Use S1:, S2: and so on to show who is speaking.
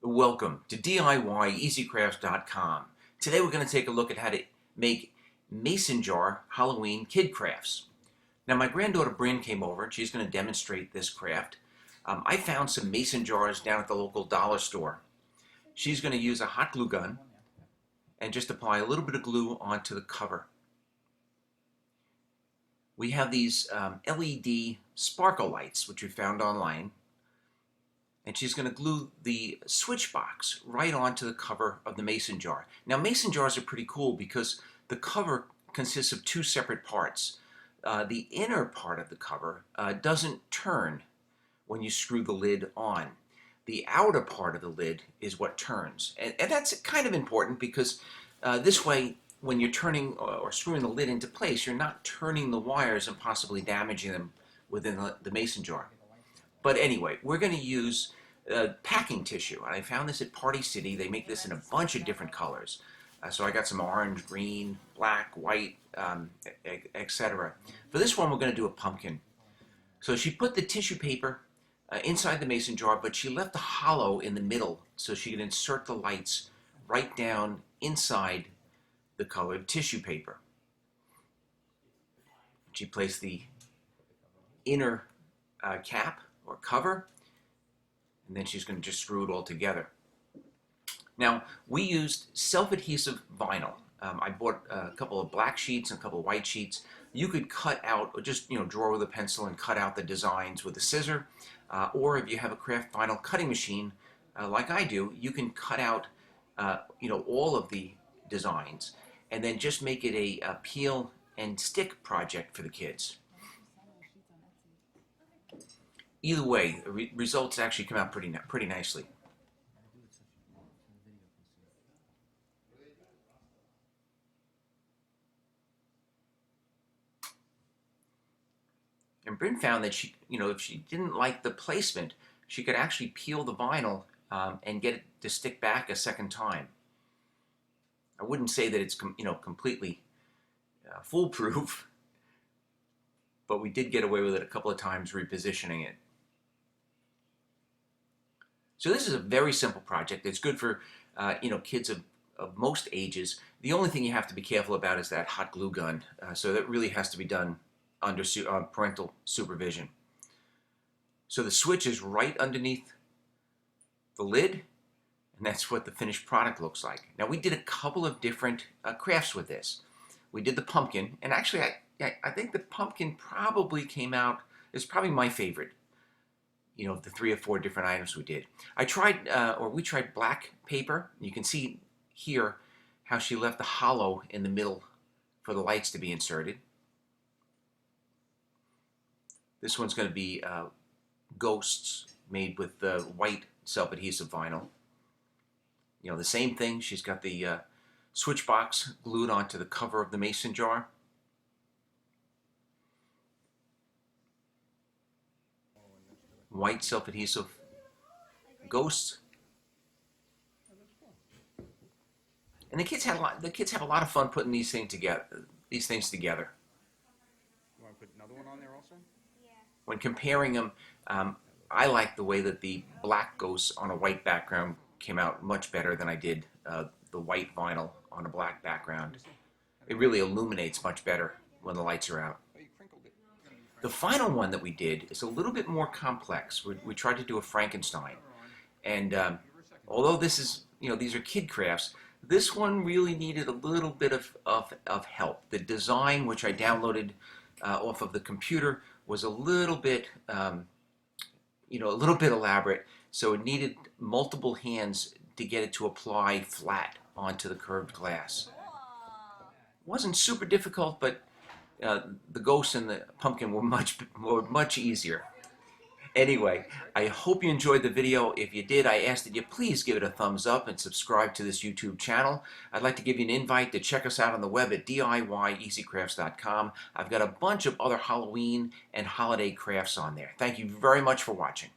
S1: Welcome to DIYEasyCrafts.com. Today we're going to take a look at how to make mason jar Halloween kid crafts. Now my granddaughter Bryn came over and she's going to demonstrate this craft. I found some mason jars down at the local dollar store. She's going to use a hot glue gun and just apply a little bit of glue onto the cover. We have these LED sparkle lights which we found online. And she's going to glue the switch box right onto the cover of the mason jar. Now mason jars are pretty cool because the cover consists of two separate parts. The inner part of the cover doesn't turn when you screw the lid on. The outer part of the lid is what turns. And that's kind of important because this way when you're turning or screwing the lid into place, you're not turning the wires and possibly damaging them within the mason jar. But anyway, we're going to use packing tissue. I found this at Party City. They make this in a bunch of different colors. So I got some orange, green, black, white, etc. For this one, we're going to do a pumpkin. So she put the tissue paper inside the mason jar, but she left a hollow in the middle so she could insert the lights right down inside the colored tissue paper. She placed the inner cap or cover, and then she's going to just screw it all together. Now, we used self-adhesive vinyl. I bought a couple of black sheets and a couple of white sheets. You could cut out, or just draw with a pencil and cut out the designs with a scissor, or if you have a craft vinyl cutting machine, like I do, you can cut out, all of the designs, and then just make it a peel and stick project for the kids. Either way, the results actually come out pretty nicely. And Bryn found that she, if she didn't like the placement, she could actually peel the vinyl and get it to stick back a second time. I wouldn't say that it's completely foolproof, but we did get away with it a couple of times repositioning it. So this is a very simple project. It's good for kids of most ages. The only thing you have to be careful about is that hot glue gun. So that really has to be done under parental supervision. So the switch is right underneath the lid, and that's what the finished product looks like. Now we did a couple of different crafts with this. We did the pumpkin, and actually I think the pumpkin probably came out, it's probably my favorite. The 3 or 4 different items we did. We tried black paper. You can see here how she left a hollow in the middle for the lights to be inserted. This one's going to be ghosts made with white self-adhesive vinyl. The same thing. She's got the switch box glued onto the cover of the mason jar. White self-adhesive ghosts, and the kids have a lot of fun putting these things together. You want to
S2: put another one on there also?
S1: Yeah. When comparing them, I like the way that the black ghosts on a white background came out much better than I did the white vinyl on a black background. It really illuminates much better when the lights are out. The final one that we did is a little bit more complex. We tried to do a Frankenstein. And although this is, these are kid crafts, this one really needed a little bit of help. The design, which I downloaded off of the computer, was a little bit, elaborate. So it needed multiple hands to get it to apply flat onto the curved glass. It wasn't super difficult, but the ghosts and the pumpkin were much easier. Anyway, I hope you enjoyed the video. If you did, I ask that you please give it a thumbs up and subscribe to this YouTube channel. I'd like to give you an invite to check us out on the web at DIYEasyCrafts.com. I've got a bunch of other Halloween and holiday crafts on there. Thank you very much for watching.